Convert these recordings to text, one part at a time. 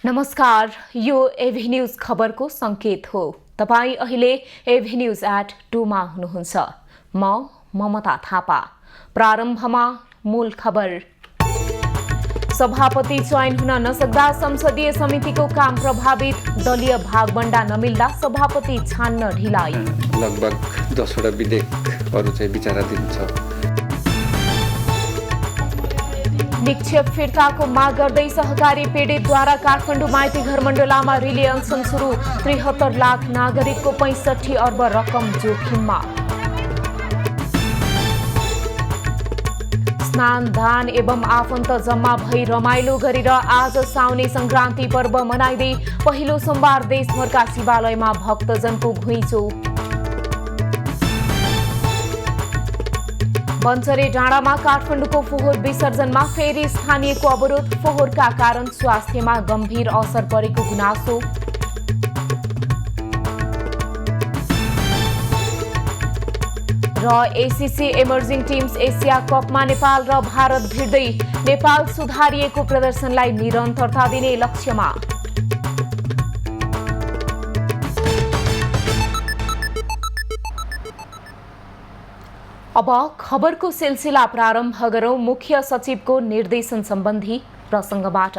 नमस्कार, यो एभी न्यूज खबरको संकेत हो। तपाई अहिले एभी न्यूज @2 मा हुनुहुन्छ। म ममता थापा। प्रारम्भमा मूल खबर। सभापति चयन हुन नसक्दा संसदीय समितिको काम प्रभावित। दलीय भागबण्डा नमिल्दा सभापति छान्न ढिलाइ। लगभग 10वटा विधेयकहरू चाहिँ विचाराधीन छ। निक्षेप फिर्ताको माग गर्दै सहकारी पीडितद्वारा काठमाडौँ माइती घर मण्डलामा रिले अनसन सुरु। 73 लाख नागरिकको 65 अर्ब रकम जोखिममा। स्नान दान एवं आफन्त जम्मा भई रमाइलो गरेर आज साउने संक्रान्ति पर्व मनाइँदै पहिलो सोमबार देशभरका शिवालयमा भक्तजनको घुइँचो। बन्चरे डाँडामा काठमाडौँको फोहोर विसर्जनमा फेरि स्थानीयको अवरोध। फोहोरका कारण स्वास्थ्यमा गम्भीर असर परेको गुनासो। र एसीसी इमर्जिङ टिम्स एसिया कपमा नेपाल र भारत भिड्दै। नेपाल सुधारिएको प्रदर्शनलाई निरन्तरता दिने लक्ष्यमा। अब खबरको सिलसिला प्रारम्भ गरौं मुख्य सचिवको निर्देशन सम्बन्धी प्रसंगबाट।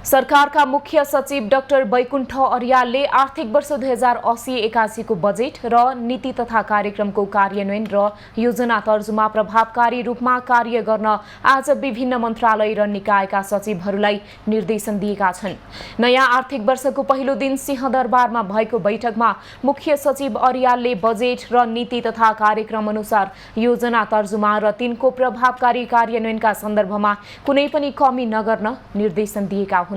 सरकारका मुख्य सचिव डाक्टर बैकुण्ठ अर्यालले आर्थिक वर्ष 2080-81 को बजेट र नीति तथा कार्यक्रमको कार्यान्वयन र योजना तर्जुमा प्रभावकारी रूपमा कार्य गर्न आज विभिन्न मन्त्रालय र निकायका सचिवहरूलाई निर्देशन दिएका छन्। नयाँ आर्थिक वर्षको पहिलो दिन सिंहदरबारमा भएको बैठकमा मुख्य सचिव अर्यालले बजेट र नीति तथा कार्यक्रम अनुसार योजना तर्जुमा र तिनको प्रभावकारी कार्यान्वयनका सन्दर्भमा कुनै पनि कमी नगर्न निर्देशन दिएका हुन्।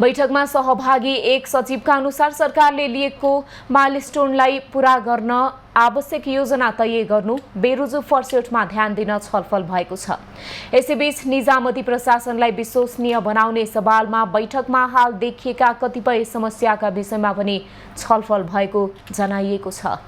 बैठकमा सहभागी एक सचिवका अनुसार सरकारले लिएको माइलस्टोनलाई पूरा गर्न आवश्यक योजना तय गर्नु, बेरोजु फर्स्योटमा ध्यान दिन छलफल भएको छ। यसैबीच निजामती प्रशासनलाई विश्वसनीय बनाउने सवालमा बैठकमा हाल देखिएका कतिपय समस्याका विषयमा पनि छलफल भएको जनाइएको छ।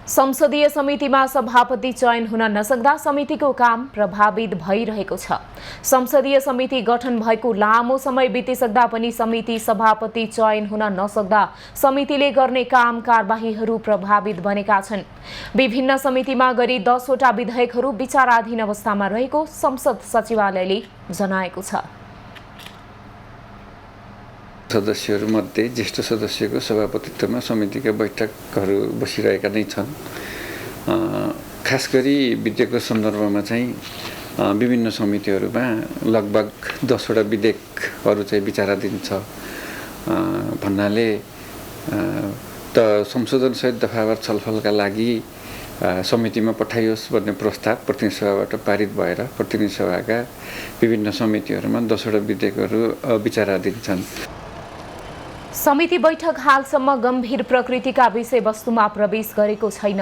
संसदीय समितिमा सभापति चयन हुन नसक्दा समितिको काम प्रभावित भइरहेको छ। संसदीय समिति गठन भएको लामो समय बितिसक्दा पनि समिति सभापति चयन हुन नसक्दा समितिले गर्ने काम कारबाहीहरू प्रभावित बनेका छन्। विभिन्न समितिमा गरी 10 वटा विधेयकहरू विचाराधीन अवस्थामा रहेको संसद सचिवालयले जनाएको छ। सदस्यहरूमध्ये ज्येष्ठ सदस्यको सभापतित्वमा समितिका बैठकहरू बसिरहेका नै छन्। खास गरी विधेयकको सन्दर्भमा चाहिँ विभिन्न समितिहरूमा लगभग 10 वटा विधेयकहरू चाहिँ विचाराधीन छ भन्नाले त संशोधनसहित दफावार छलफलका लागि समितिमा पठाइयोस् भन्ने प्रस्ताव प्रतिनिधि सभाबाट पारित भएर प्रतिनिधि सभाका विभिन्न समितिहरूमा 10 वटा विधेयकहरू विचाराधीन छन्। समिति बैठक हालसम्म गम्भीर प्रकृतिका विषयवस्तुमा प्रवेश गरेको छैन।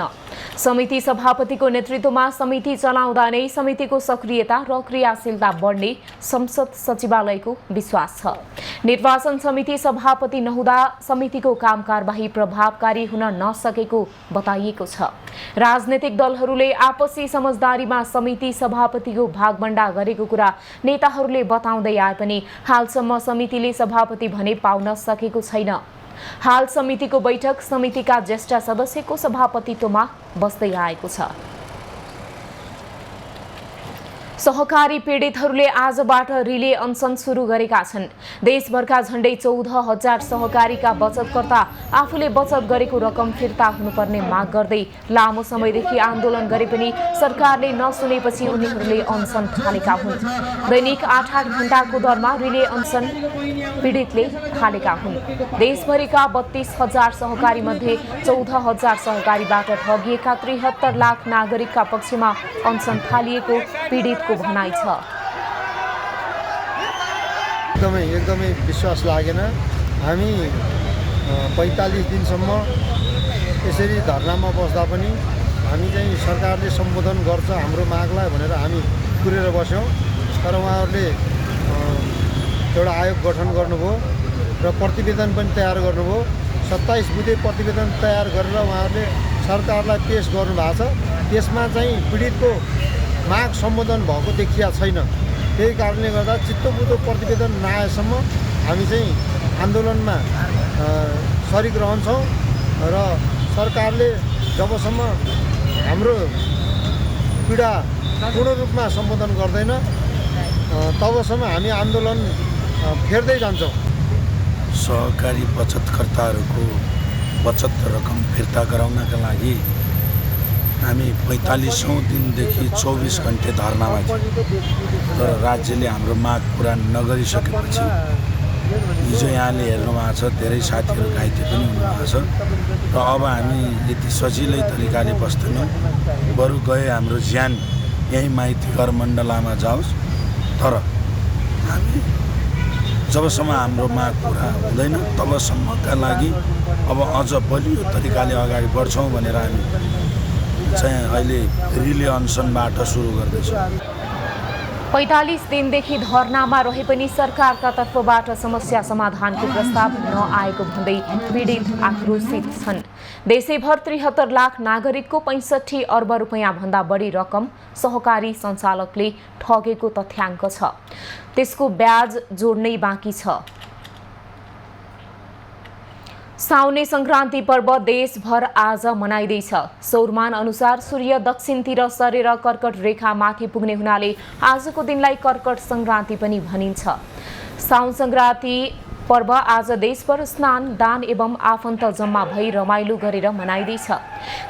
समिति सभापतिको नेतृत्वमा समिति चलाउँदा नै समितिको सक्रियता र क्रियाशीलता बढ्ने संसद सचिवालयको विश्वास छ। निर्वाचन समिति सभापति नहुँदा समितिको काम कारबाही प्रभावकारी हुन नसकेको बताइएको छ। राजनैतिक दलहरूले आपसी समझदारीमा समिति सभापतिको भागबण्डा गरेको कुरा नेताहरूले बताउँदै आए पनि हालसम्म समितिले सभापति भने पाउन सकेको छैन। हाल समितिको बैठक समितिका ज्येष्ठ सदस्यको सभापतित्वमा बस्दै आएको छ। सहकारी पीडितहरूले आजबाट रिले अनसन सुरु गरेका छन्। देशभरका झण्डै 14,000 सहकारीका बचतकर्ता आफूले बचत गरेको रकम फिर्ता हुनुपर्ने माग गर्दै लामो समयदेखि आन्दोलन गरे पनि सरकारले नसुनेपछि उनीहरूले अनसन थालेका हुन्। दैनिक 8-8 घण्टाको दरमा रिले अनसन पीडितले थालेका हुन्। देशभरिका 32,000 सहकारी मध्ये 14,000 सहकारीबाट ठगिएका 73 लाख नागरिकका पक्षमा अनसन थालिएको पीडित को भनाइ छ। एकदमै विश्वास लागेन। हामी 45 दिनसम्म यसरी धरनामा बस्दा पनि हामी चाहिँ सरकारले सम्बोधन गर्छ हाम्रो मागलाई भनेर हामी कुरेर बस्यौँ। तर उहाँहरूले एउटा आयोग गठन गर्नुभयो र प्रतिवेदन पनि तयार गर्नुभयो। 27 बुँदे प्रतिवेदन तयार गरेर उहाँहरूले सरकारलाई पेश गर्नुभएको छ त्यसमा चाहिँ पीडितको माग सम्बोधन भएको देखिया छैन। त्यही कारणले गर्दा चित्तबुझ्दो प्रतिवेदन नआएसम्म हामी चाहिँ आन्दोलनमा सरिक रहन्छौँ र सरकारले जबसम्म हाम्रो पीडा पूर्ण रूपमा सम्बोधन गर्दैन तबसम्म हामी आन्दोलन फेर्दै जान्छौँ। सहकारी बचतकर्ताहरूको बचत रकम फिर्ता गराउनका लागि हामी 45औं दिनदेखि 24 घन्टे धर्नामा थियौँ, तर राज्यले हाम्रो माग पुरा नगरिसकेपछि हिजो यहाँले हेर्नुभएको छ धेरै साथीहरू घाइते पनि हुनुभएको छ र अब हामी यति सजिलै तरिकाले बस्दैनौँ, बरु गए हाम्रो ज्यान यहीँ माइतीघर मण्डलामा जाओस्, तर हामी जबसम्म हाम्रो माग पुरा हुँदैन तबसम्मका लागि अब अझ बलियो तरिकाले अगाडि बढ्छौँ भनेर हामी चाहिँ अहिले रिले अनसनबाट सुरु गर्दैछौँ। 45 दिनदेखि धर्नामा रहे पनि सरकारका तर्फबाट समस्या समाधानको प्रस्ताव नआएको भन्दै पीडित आक्रोशित छन्। देशैभर 73 लाख नागरिकको 65 अर्ब रुपैयाँ भन्दा बढी रकम सहकारी सञ्चालकले ठगेको तथ्याङ्क छ। त्यसको ब्याज जोड्नै बाँकी छ। साउने संक्रान्ति पर्व देशभर आज मनाइँदैछ। सौरमान अनुसार सूर्य दक्षिणतिर सरेर कर्कट रेखा माथि पुग्ने हुनाले आजको दिनलाई कर्कट संक्रान्ति पनि भनिन्छ। साउन संक्रान्ति पर्व आज देशभर स्नान, दान एवं आफन्त जम्मा भई रमाइलो गरेर मनाइँदैछ।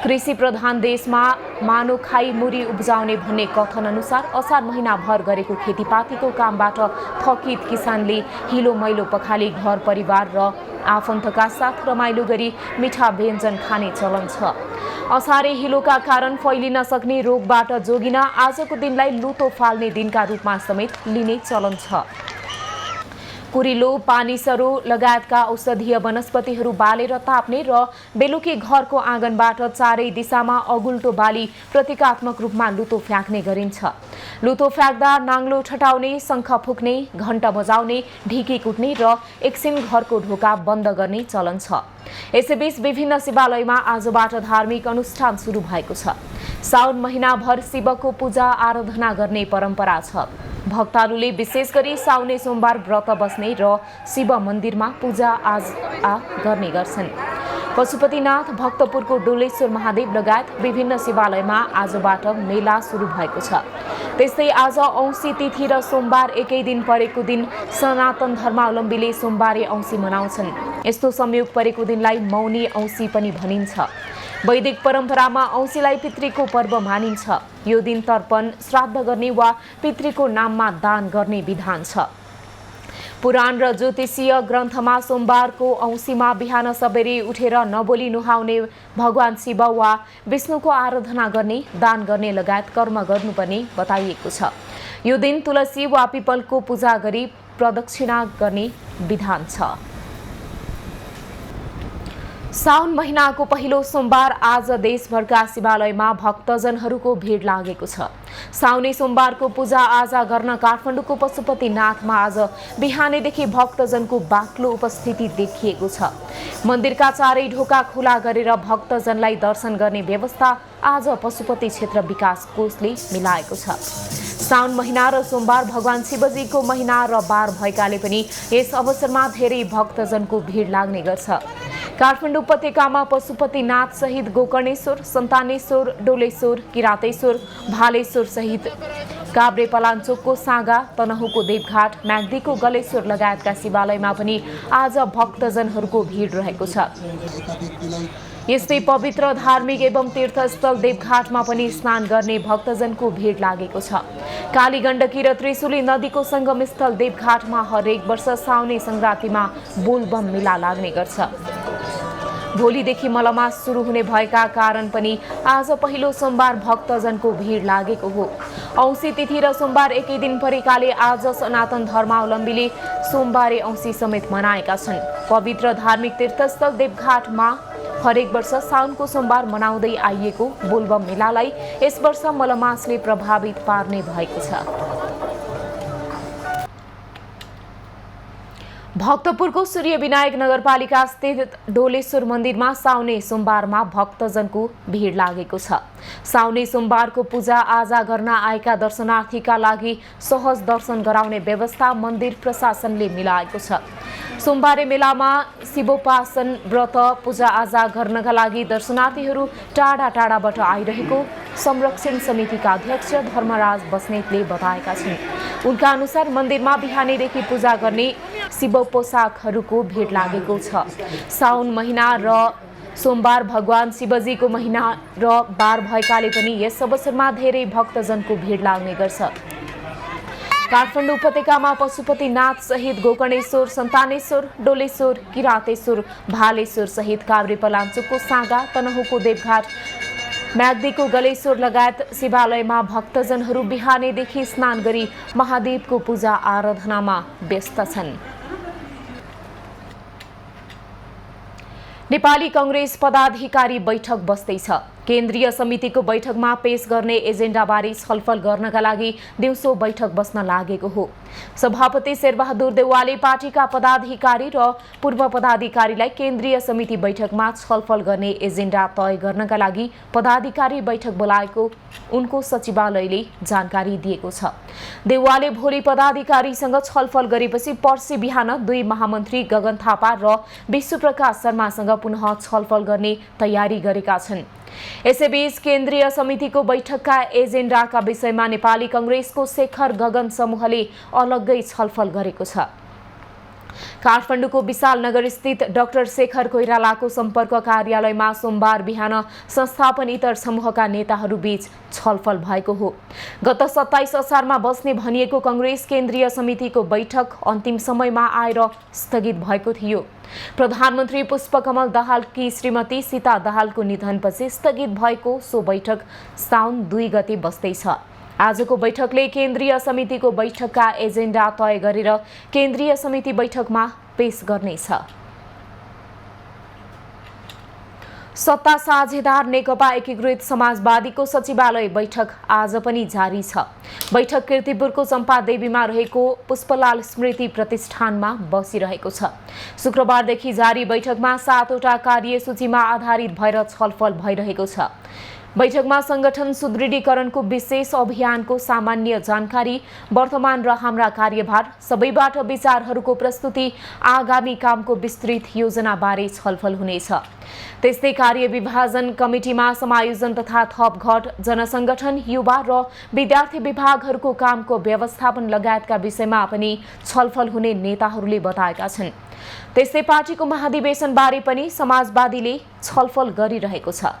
कृषि प्रधान देशमा मानो खाई मुरी उब्जाउने भन्ने कथन अनुसार असार महिनाभर गरेको खेतीपातीको कामबाट थकित किसानले हिलो मैलो पखाली घर परिवार र आफन्तका साथ रमाइलो गरी मिठा व्यञ्जन खाने चलन छ। असारे हिलोका कारण फैलिन सक्ने रोगबाट जोगिन आजको दिनलाई लुतो फाल्ने दिनका रूपमा समेत लिने चलन छ। कुरिलो, पानीसरो लगायतका औषधीय वनस्पतिहरू बालेर ताप्ने र बेलुकी घरको आँगनबाट चारै दिशामा अगुल्टो बाली प्रतीकात्मक रूपमा लुतो फ्याँक्ने गरिन्छ। लुतो फ्याँक्दा नाङ्लो ठटाउने, शङ्ख फुक्ने, घण्ट बजाउने, ढिकी कुट्ने र एकछिन घरको ढोका बन्द गर्ने चलन छ। यसैबीच विभिन्न शिवालयमा आजबाट धार्मिक अनुष्ठान सुरु भएको छ। साउन महिनाभर शिवको पूजा आराधना गर्ने परम्परा छ। भक्तहरूले विशेष गरी साउने सोमबार व्रत बस्ने र शिव मन्दिरमा पूजा आजा गर्ने गर्छन्। पशुपतिनाथ, भक्तपुरको डोलेश्वर महादेव लगायत विभिन्न शिवालयमा आजबाट मेला सुरु भएको छ। त्यस्तै आज औँसी तिथि र सोमबार एकै दिन परेको दिन सनातन धर्मावलम्बीले सोमबारे औँसी मनाउँछन्। यस्तो संयोग परेको दिनलाई मौनी औँसी पनि भनिन्छ। वैदिक परम्परामा औँसीलाई पितृको पर्व मानिन्छ। यो दिन तर्पण, श्राद्ध गर्ने वा पितृको नाममा दान गर्ने विधान छ। पुराण र ज्योतिषीय ग्रन्थमा सोमबारको औँसीमा बिहान सबेरै उठेर नबोली नुहाउने, भगवान शिव वा विष्णुको आराधना गर्ने, दान गर्ने लगायत कर्म गर्नुपर्ने बताइएको छ। यो दिन तुलसी वा पिपलको पूजा गरी प्रदक्षिणा गर्ने विधान छ। साउन महिनाको पहिलो सोमबार आज देशभरका शिवालयमा भक्तजनहरूको भिड लागेको छ। साउने सोमबारको पूजा आजा गर्न काठमाडौँको पशुपतिनाथमा आज बिहानैदेखि भक्तजनको बाक्लो उपस्थिति देखिएको छ। मन्दिरका चारै ढोका खुला गरेर भक्तजनलाई दर्शन गर्ने व्यवस्था आज पशुपति क्षेत्र विकास कोषले मिलाएको छ। साउन महिना र सोमबार भगवान शिवजीको महिना र बार भएकाले पनि यस अवसरमा धेरै भक्तजनको भिड लाग्ने गर्छ। काठमाडौँ उपत्यकामा पशुपतिनाथ सहित गोकर्णेश्वर, सन्तानेश्वर, डोलेश्वर, किरातेश्वर, भालेश्वर सहित काभ्रे पलाञ्चोकको सागा, तनहुँको देवघाट, म्याग्दीको गलेश्वर लगायतका शिवालयमा पनि आज भक्तजनहरूको भिड रहेको छ। यस्तै पवित्र धार्मिक एवं तीर्थस्थल देवघाटमा पनि स्नान गर्ने भक्तजनको भिड लागेको छ। काली गण्डकी र त्रिशुली नदीको संगम स्थल देवघाटमा हरेक वर्ष साउने संक्रान्तिमा बोलबम मेला लाग्ने गर्छ। भोलिदेखि मलमास सुरु हुने भएका कारण पनि आज पहिलो सोमबार भक्तजनको भिड लागेको हो। औँसी तिथि र सोमबार एकै दिन परेकाले आज सनातन धर्मावलम्बीले सोमबारे औँसी समेत मनाएका छन्। पवित्र धार्मिक तीर्थस्थल देवघाटमा हरेक वर्ष साउनको सोमबार मनाउँदै आइएको बोलबम मेलालाई यस वर्ष मलमासले प्रभावित पार्ने भएको छ। भक्तपुरको सूर्यविनायक नगरपालिका स्थित डोलेश्वर मन्दिरमा साउने सोमबारमा भक्तजनको भिड लागेको छ। साउने सोमबारको पूजा आजा गर्न आएका दर्शनार्थीका लागि सहज दर्शन गराउने व्यवस्था मन्दिर प्रशासनले मिलाएको छ। सोमबारे मेलामा शिवोपासन व्रत पूजा आजा गर्नका लागि दर्शनार्थीहरू टाढा टाढाबाट आइरहेको संरक्षण समितिका अध्यक्ष धर्मराज बस्नेतले बताएका छन्। उनका अनुसार मन्दिरमा बिहानैदेखि पूजा गर्ने शिवोपासकहरूको भिड लागेको छ। साउन महिना र सोमबार भगवान शिवजीको महिना र बार भएकाले पनि यस अवसरमा धेरै भक्तजनको भिड लाग्ने गर्छ। काठमाडौँ उपत्यकामा पशुपतिनाथ सहित गोकर्णेश्वर, सन्तानेश्वर, डोलेश्वर, किरातेश्वर, भालेश्वर सहित काभ्रेपलाञ्चोकको साँगा, तनहुँको देवघाट, म्याग्दीको गलेश्वर लगायत शिवालयमा भक्तजनहरू बिहानैदेखि स्नान गरी महादेवको पूजा आराधनामा व्यस्त छन्। नेपाली कांग्रेस पदाधिकारी बैठक बस्दैछ। केन्द्रीय समितिको बैठकमा पेश गर्ने एजेन्डाबारे छलफल गर्नका लागि दिउँसो बैठक बस्न लागेको हो। सभापति शेरबहादुर देउवाले पार्टीका पदाधिकारी र पूर्व पदाधिकारीलाई केन्द्रीय समिति बैठकमा छलफल गर्ने एजेन्डा तय गर्नका लागि पदाधिकारी बैठक बोलाएको उनको सचिवालयले जानकारी दिएको छ। देउवाले भोलि पदाधिकारीसँग छलफल गरेपछि पर्सि बिहान 2 महामन्त्री गगन थापा र विश्वप्रकाश शर्मासँग पुनः छलफल गर्ने तयारी गरेका छन्। यसैबीच केन्द्रीय समितिको बैठकका एजेन्डाका विषयमा नेपाली कांग्रेसको शेखर गगन समूहले अलग्गै छलफल गरेको छ। काठमाडौँको विशाल नगर स्थित डाक्टर शेखर कोइरालाको सम्पर्क कार्यालयमा सोमबार बिहान संस्थापन इतर समूहका नेताहरू बीच छलफल भएको हो। गत 27 असारमा बस्ने भनिएको कांग्रेस केन्द्रीय समितिको बैठक अन्तिम समयमा आएर स्थगित भएको थियो। प्रधानमन्त्री पुष्पकमल दाहालकी श्रीमती सीता दाहालको निधनपछि स्थगित भएको सो बैठक साउन 2 गते बस्दैछ। आजको बैठकले केन्द्रीय समितिको बैठकका एजेन्डा तय गरेर केन्द्रीय समिति बैठकमा पेश गर्नेछ। सत्ता साझेदार नेकपा एकीकृत समाजवादीको सचिवालय बैठक आज पनि जारी छ। बैठक कीर्तिपुरको चम्पादेवीमा रहेको पुष्पलाल स्मृति प्रतिष्ठानमा बसिरहेको छ। शुक्रबारदेखि जारी बैठकमा 7 वटा कार्यसूचीमा आधारित भएर छलफल भइरहेको छ। बैठकमा संगठन सुदृढीकरणको विशेष अभियानको सामान्य जानकारी, वर्तमान र हाम्रा कार्यभार, सबैबाट विचारहरूको प्रस्तुति, आगामी कामको विस्तृत योजनाबारे छलफल हुनेछ। त्यस्तै कार्यविभाजन कमिटीमा समायोजन तथा थपघट, जनसंगठन, युवा र विद्यार्थी विभागहरूको कामको व्यवस्थापन लगायतका विषयमा पनि छलफल हुने नेताहरूले बताएका छन्। त्यस्तै पार्टीको महाधिवेशनबारे पनि समाजवादीले छलफल गरिरहेको छ।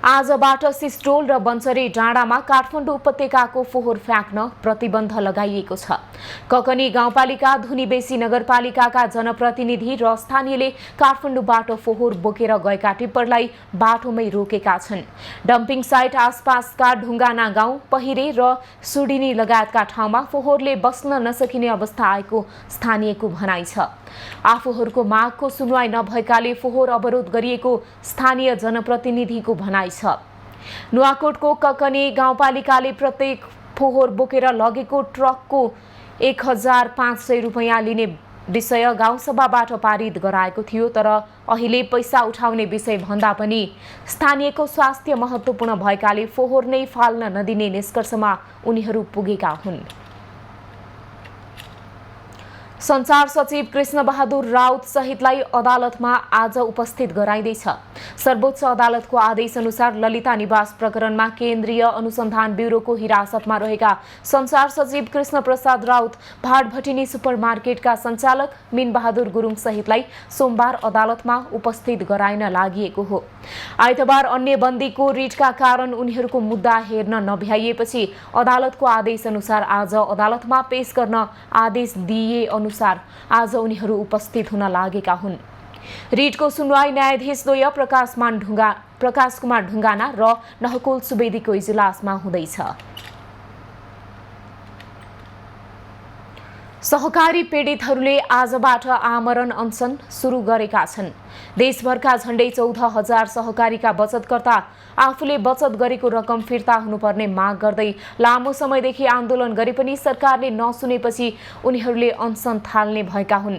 आजबाट सिस्टोल र बन्चरे डाँडामा काठमाडौँ उपत्यकाको फोहोर फ्याँक्न प्रतिबन्ध लगाइएको छ। ककनी गाउँपालिका, धुनीबेसी नगरपालिकाका जनप्रतिनिधि र स्थानीयले काठमाडौँबाट फोहोर बोकेर गएका टिप्परलाई बाटोमै रोकेका छन्। डम्पिङ साइट आसपासका ढुङ्गाना गाउँ, पहिरे र सुडिनी लगायतका ठाउँमा फोहोरले बस्न नसकिने अवस्था आएको स्थानीयको भनाइ छ। आफूहरूको मागको सुनवाई नभएकाले फोहोर अवरोध गरिएको स्थानीय जनप्रतिनिधिको भनाइ छ। नुवाकोटको ककनी गाउँपालिकाले प्रत्येक फोहोर बोकेर लगेको ट्रकको 1500 रुपैयाँ लिने विषय गाउँसभाबाट पारित गराएको थियो। तर अहिले पैसा उठाउने विषय भन्दा पनि स्थानीयको स्वास्थ्य महत्त्वपूर्ण भएकाले फोहोर नै फाल्न नदिने निष्कर्षमा उनीहरू पुगेका हुन्। संचार सचिव कृष्णबहादुर राउत सहितलाई अदालतमा आज उपस्थित गराइँदैछ। सर्वोच्च अदालतको आदेश अनुसार ललिता निवास प्रकरणमा केन्द्रीय अनुसन्धान ब्युरोको हिरासतमा रहेका संचार सचिव कृष्ण प्रसाद राउत, भाटभटिनी सुपरमार्केटका सञ्चालक मीनबहादुर गुरुङ सहितलाई सोमबार अदालतमा उपस्थित गराइन लागिएको हो। आइतबार अन्य बन्दीको रिटका कारण उनीहरूको मुद्दा हेर्न नभ्याइएपछि अदालतको आदेश अनुसार आज अदालतमा पेश गर्न आदेश दिइए अनुसार आज उनीहरू उपस्थित हुन लागेका हुन्। रिटको सुनवाई न्यायाधीश द्वय प्रकाश कुमार ढुङ्गाना र नहकुल सुवेदीको इजलासमा हुँदैछ। सहकारी पीडितहरूले आजबाट आमरण अनसन सुरु गरेका छन्। देशभरका झण्डै 14,000 सहकारीका बचतकर्ता आफूले बचत गरेको रकम फिर्ता हुनुपर्ने माग गर्दै लामो समयदेखि आन्दोलन गरे पनि सरकारले नसुनेपछि उनीहरूले अनसन थाल्ने भएका हुन्।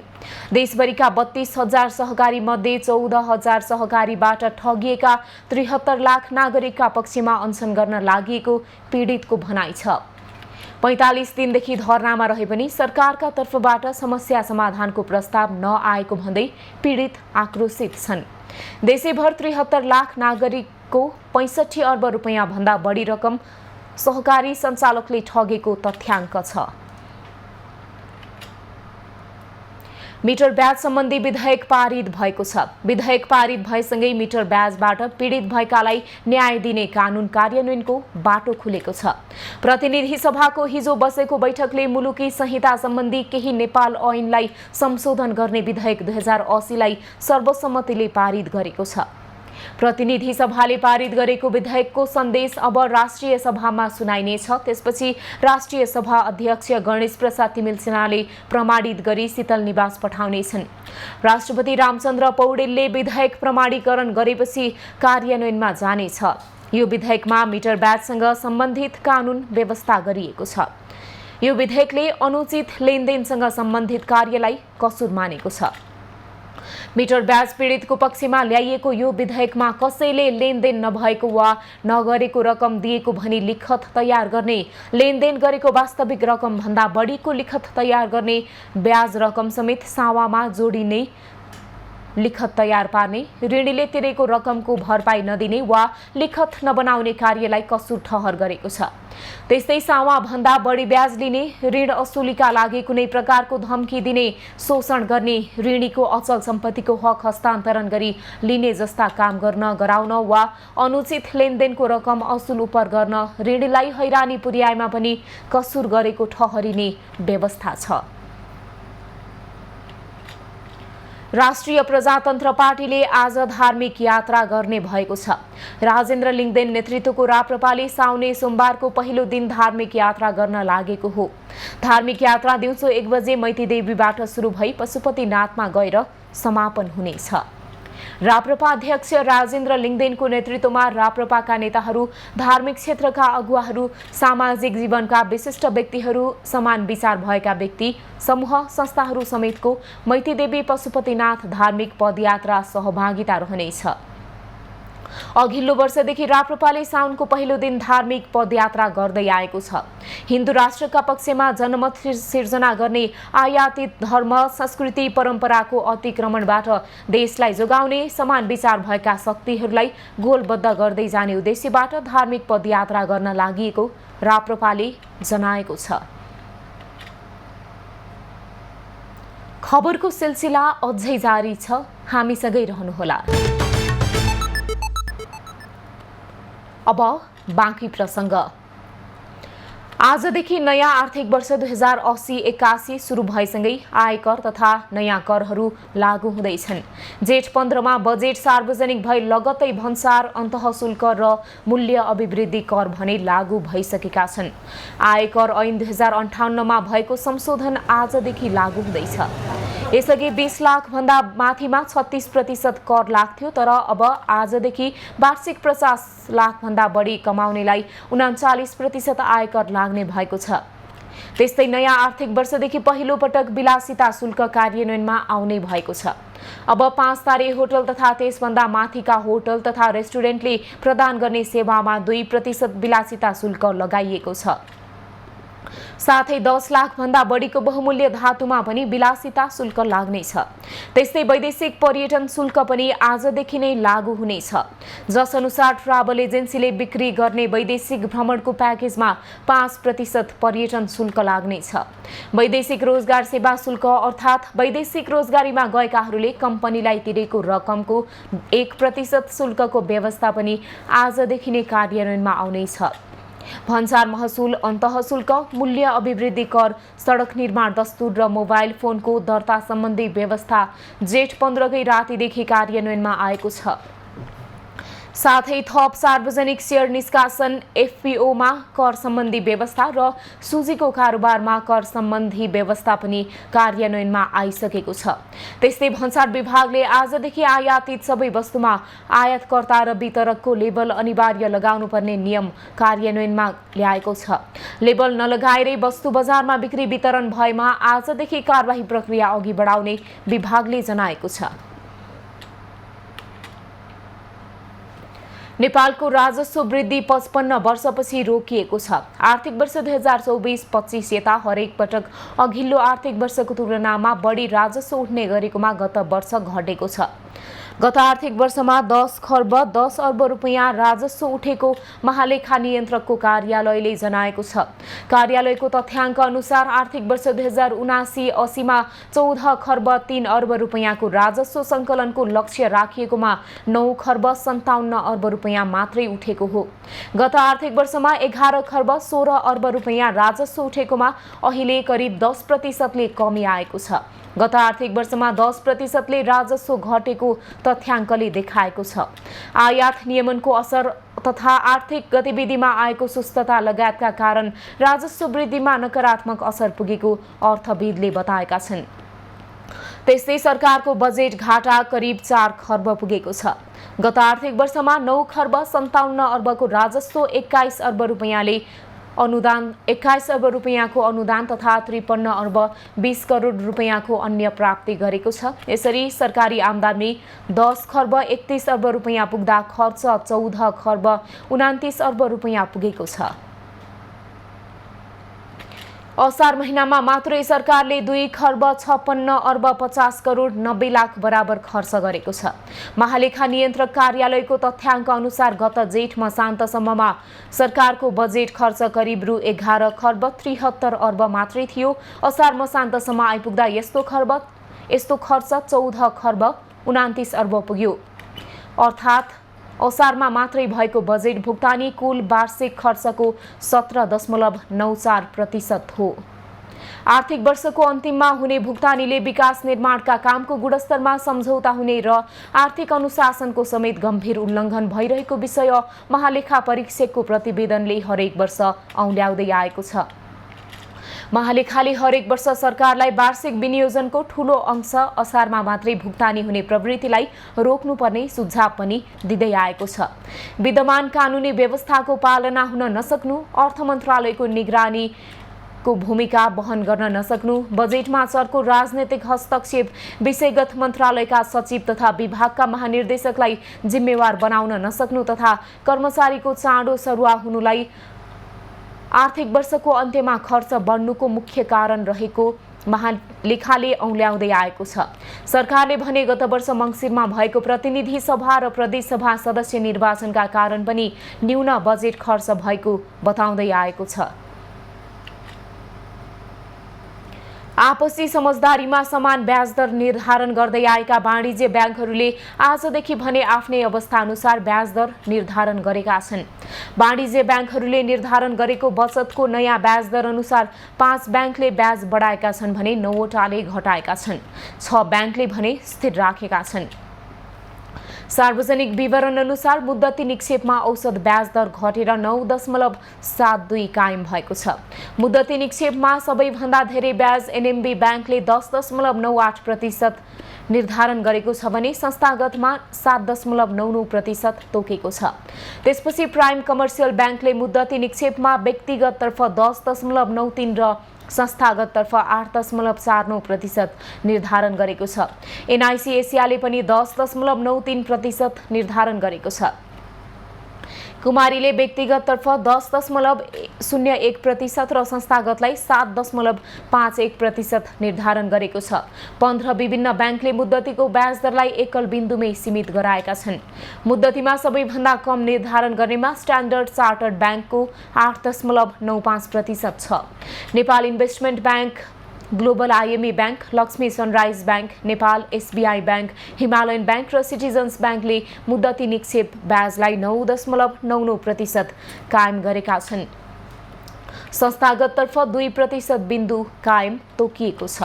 देशभरिका 32,000 सहकारी मध्ये 14,000 सहकारीबाट ठगिएका 73 लाख नागरिकका पक्षमा अनसन गर्न लागि पीडितको भनाइ छ। 45 दिनदेखि धरनामा रहे पनि सरकारका तर्फबाट समस्या समाधानको प्रस्ताव नआएको भन्दै पीडित आक्रोशित छन्। देशैभर 73 लाख नागरिकको 65 अर्ब रुपैयाँ भन्दा बढी रकम सहकारी सञ्चालकले ठगेको तथ्याङ्क छ। मिटर ब्याज सम्बन्धी विधेयक पारित भएको छ। विधेयक पारित भएसँगै मिटर ब्याजबाट पीडित भएकालाई न्याय दिने कानुन कार्यान्वयनको बाटो खुलेको छ। प्रतिनिधि सभाको हिजो बसेको बैठकले मुलुकी संहिता सम्बन्धी केही नेपाल ऐनलाई संशोधन गर्ने विधेयक 2080 लाई सर्वसम्मतिले पारित गरेको छ। प्रतिनिधि सभाले पारित गरेको विधेयकको सन्देश अब राष्ट्रिय सभामा सुनाइनेछ। त्यसपछि राष्ट्रिय सभा अध्यक्ष गणेश प्रसाद तिमिल सिन्हाले प्रमाणित गरी शीतल निवास पठाउनेछन्। राष्ट्रपति रामचन्द्र पौडेलले विधेयक प्रमाणीकरण गरेपछि कार्यान्वयनमा जानेछ। यो विधेयकमा मिटर ब्याजसँग सम्बन्धित कानुन व्यवस्था गरिएको छ। यो विधेयकले अनुचित लेनदेनसँग सम्बन्धित कार्यलाई कसुर मानेको छ। मिटर ब्याज पीडितको पक्षमा ल्याइएको यो विधेयकमा कसैले लेनदेन नभएको वा नगरेको रकम दिएको भनी लिखत तयार गर्ने, लेनदेन गरेको वास्तविक रकम भन्दा बढीको लिखत तयार गर्ने, ब्याज रकम समेत सावामा जोडिने लिखत तयार पार्ने, ऋणीले तिरेको रकमको भरपाई नदिने वा लिखत नबनाउने कार्यलाई कसुर ठहर गरेको छ। त्यस्तै सावा भन्दा बढी ब्याज लिने, ऋण असुलीका लागि कुनै प्रकारको धम्की दिने, शोषण गर्ने, ऋणीको अचल सम्पत्तिको हक हस्तान्तरण गरी लिने जस्ता काम गर्न गराउन वा अनुचित लेनदेनको रकम असुल उपर गर्न ऋणीलाई हैरानी पुर्याएमा पनि कसुर गरेको ठहरिने व्यवस्था छ। राष्ट्रिय प्रजातन्त्र पार्टीले आज धार्मिक यात्रा गर्ने भएको छ। राजेन्द्र लिङदेन नेतृत्वको राप्रपाले साउने सोमबारको पहिलो दिन धार्मिक यात्रा गर्न लागेको हो। धार्मिक यात्रा दिउँसो 1 बजे मैतीदेवीबाट सुरु भई पशुपतिनाथमा गएर समापन हुनेछ। राप्रपा अध्यक्ष राजेन्द्र लिङदेनको नेतृत्वमा राप्रपाका नेताहरू, धार्मिक क्षेत्रका अगुवाहरू, सामाजिक जीवनका विशिष्ट व्यक्तिहरू, समान विचार भएका व्यक्ति, समूह, संस्थाहरू समेतको मैतीदेवी पशुपतिनाथ धार्मिक पदयात्रा सहभागिता रहनेछ। अघिल्लो वर्षदेखि राप्रपाले साउनको पहिलो दिन धार्मिक पदयात्रा गर्दै आएको छ। हिन्दू राष्ट्रका पक्षमा जनमत सिर्जना गर्ने, आयातित धर्म, संस्कृति, परम्पराको अतिक्रमणबाट देशलाई जोगाउने, समान विचार भएका शक्तिहरूलाई गोलबद्ध गर्दै जाने उद्देश्यबाट धार्मिक पदयात्रा गर्न लागि राप्रपाले जनाएको छ। खबरको सिलसिला अझै जारी छ, हामीसँगै रहनुहोला। अब बाँकी प्रसङ्ग। आजदेखि नयाँ आर्थिक वर्ष 2080-81 सुरु भएसँगै आयकर तथा नयाँ करहरू लागू हुँदैछन्। जेठ 15 मा बजेट सार्वजनिक भई लगत्तै भन्सार, अन्तःशुल्क र मूल्य अभिवृद्धि कर भने लागू भइसकेका छन्। आयकर ऐन 2058 मा भएको संशोधन आजदेखि लागू हुँदैछ। यसअघि 20 लाख भन्दा माथिमा 36% कर लाग्थ्यो, तर अब आजदेखि वार्षिक 50 लाख भन्दा बढी कमाउनेलाई 39% आयकर लाग्ने भएको छ। त्यस्तै नयाँ आर्थिक वर्षदेखि पहिलो पटक विलासिता शुल्क कार्यान्वयनमा आउने भएको छ। अब 5 तारे होटल तथा त्यसभन्दा माथिका होटल तथा रेस्टुरेन्टले प्रदान गर्ने सेवामा 2% विलासिता शुल्क लगाइएको छ। साथै 10 लाख भन्दा बढीको बहुमूल्य धातुमा पनि विलासिता शुल्क लाग्नेछ। त्यस्तै वैदेशिक पर्यटन शुल्क पनि आजदेखि नै लागू हुनेछ, जस अनुसार ट्राभल एजेन्सीले बिक्री गर्ने वैदेशिक भ्रमणको प्याकेजमा 5% पर्यटन शुल्क लाग्नेछ। वैदेशिक रोजगार सेवा शुल्क अर्थात् वैदेशिक रोजगारीमा गएकाहरूले कम्पनीलाई तिरेको रकमको 1% शुल्कको व्यवस्था पनि आजदेखि नै कार्यान्वयनमा आउनेछ। भन्सार महसुल, अन्तःशुल्क, मूल्य अभिवृद्धि कर, सडक निर्माण दस्तुर र मोबाइल फोनको दर्ता सम्बन्धी व्यवस्था जेठ 15 गै रातिदेखि कार्यान्वयनमा आएको छ। साथै थप सार्वजनिक शेयर निष्कासन एफपीओमा कर सम्बन्धी व्यवस्था र सुजीको कारोबारमा कर सम्बन्धी व्यवस्था पनि कार्यान्वयनमा आइसकेको छ। त्यस्तै भन्सार विभागले आजदेखि आयातित सबै वस्तुमा आयातकर्ता र वितरकको लेबल अनिवार्य लगाउनुपर्ने नियम कार्यान्वयनमा ल्याएको छ। लेबल नलगाएरै वस्तु बजारमा बिक्री वितरण भएमा आजदेखि कारबाही प्रक्रिया अघि बढाउने विभागले जनाएको छ। नेपालको राजस्व वृद्धि 55 वर्षपछि रोकिएको छ। आर्थिक वर्ष 2024-25 यता हरेक पटक अघिल्लो आर्थिक वर्षको तुलनामा बढी राजस्व उठ्ने गरेकोमा गत वर्ष घटेको छ। गत आर्थिक वर्षमा 10 खर्ब 10 अर्ब रुपैयाँ राजस्व उठेको महालेखा नियन्त्रकको कार्यालयले जनाएको छ। कार्यालयको तथ्याङ्क अनुसार आर्थिक वर्ष 2079-80 मा 14 खर्ब 3 अर्ब रुपैयाँको राजस्व सङ्कलनको लक्ष्य राखिएकोमा 9 खर्ब 57 अर्ब रुपैयाँ मात्रै उठेको हो। गत आर्थिक वर्षमा 11 खर्ब 16 अर्ब रुपैयाँ राजस्व उठेकोमा अहिले करिब 10%ले कमी आएको छ। गत आर्थिक वर्षमा 10%ले राजस्व घटेको तथ्याङ्कले देखाएको छ। आयात नियमनको असर तथा आर्थिक गतिविधिमा आएको सुस्तता लगायतका कारण राजस्व वृद्धिमा नकारात्मक असर पुगेको अर्थविदले बताएका छन्। त्यस्तै सरकारको बजेट घाटा करिब 4 खर्ब पुगेको छ। गत आर्थिक वर्षमा 9 खर्ब 57 अर्बको राजस्व 21 अर्ब रुपैयाँले अनुदान 21 अर्ब रुपैयाँको अनुदान तथा 53 अर्ब 20 करोड रुपैयाँको अन्य प्राप्ति गरेको छ। यसरी सरकारी आम्दानी 10 खर्ब 31 अर्ब रुपैयाँ पुग्दा खर्च 14 खर्ब 29 अर्ब रुपैयाँ पुगेको छ। असार महिनामा मात्रै सरकारले 2 खर्ब 56 अर्ब 50 करोड 90 लाख बराबर खर्च गरेको छ। महालेखा नियन्त्रक कार्यालयको तथ्याङ्क अनुसार गत जेठ मसान्तसम्ममा सरकारको बजेट खर्च करिब रु 11 खर्ब 73 अर्ब मात्रै थियो। असार मसान्तसम्म आइपुग्दा यस्तो खर्च 14 खर्ब 29 अर्ब पुग्यो। अर्थात् असारमा मात्रै भएको बजेट भुक्तानी कुल वार्षिक खर्चको 17.94% हो। आर्थिक वर्षको अन्तिममा हुने भुक्तानीले विकास निर्माणका कामको गुणस्तरमा सम्झौता हुने र आर्थिक अनुशासनको समेत गम्भीर उल्लङ्घन भइरहेको विषय महालेखा परीक्षकको प्रतिवेदनले हरेक वर्ष औल्याउँदै आएको छ। महालेखाले हरेक वर्ष सरकारलाई वार्षिक विनियोजनको ठूलो अंश असारमा मात्रै भुक्तानी हुने प्रवृत्तिलाई रोक्नुपर्ने सुझाव पनि दिँदै आएको छ। विद्यमान कानुनी व्यवस्थाको पालना हुन नसक्नु, अर्थ मन्त्रालयको निगरानीको भूमिका वहन गर्न नसक्नु, बजेटमा चर्को राजनैतिक हस्तक्षेप, विषयगत मन्त्रालयका सचिव तथा विभागका महानिर्देशकलाई जिम्मेवार बनाउन नसक्नु तथा कर्मचारीको चाँडो सरुवा हुनुलाई आर्थिक वर्षको अन्त्यमा खर्च बढ्नुको मुख्य कारण रहेको महालेखाले औल्याउँदै आएको छ। सरकारले भने गत वर्ष मङ्सिरमा भएको प्रतिनिधि सभा र प्रदेश सभा सदस्य निर्वाचनका कारण पनि न्यून बजेट खर्च भएको बताउँदै आएको छ। आपसी समझदारीमा समान ब्याज दर निर्धारण गर्दै आएका वाणिज्य ब्याङ्कहरूले आजदेखि भने आफ्नै अवस्था अनुसार ब्याज दर निर्धारण गरेका छन्। वाणिज्य ब्याङ्कहरूले निर्धारण गरेको बचतको नयाँ ब्याज दर अनुसार 5 ब्याङ्कले ब्याज बढाएका छन् भने 9 वटाले घटाएका छन्। 6 ब्याङ्कले भने स्थिर राखेका छन्। सार्वजनिक विवरण अनुसार मुद्दती निक्षेपमा औसत ब्याज दर घटेर 9.72 कायम भएको छ। मुद्दती निक्षेपमा सबैभन्दा धेरै ब्याज एनएमबी ब्याङ्कले 10.98% निर्धारण गरेको छ भने संस्थागतमा 7.99% तोकेको छ। त्यसपछि प्राइम कमर्सियल ब्याङ्कले मुद्दती निक्षेपमा व्यक्तिगततर्फ 10.93 र संस्थागततर्फ 8.49% निर्धारण गरेको छ। एनआइसी एसियाले पनि 10.93% निर्धारण गरेको छ। कुमारीले व्यक्तिगततर्फ 10.01% र संस्थागतलाई 7.51% निर्धारण गरेको छ। 15 विभिन्न ब्याङ्कले मुद्दतीको ब्याज दरलाई एकल बिन्दुमै सीमित गराएका छन्। मुद्दतीमा सबैभन्दा कम निर्धारण गर्नेमा स्ट्यान्डर्ड चार्टर्ड ब्याङ्कको 8.95% छ। Nepal investment bank, global IME bank, Lakshmi sunrise bank, Nepal SBI bank, Himalayan bank र सिटिजन्स ब्याङ्कले मुद्दती निक्षेप ब्याजलाई 9.99% कायम गरेका छन्। संस्थागततर्फ 2% बिन्दु कायम तोकिएको छ।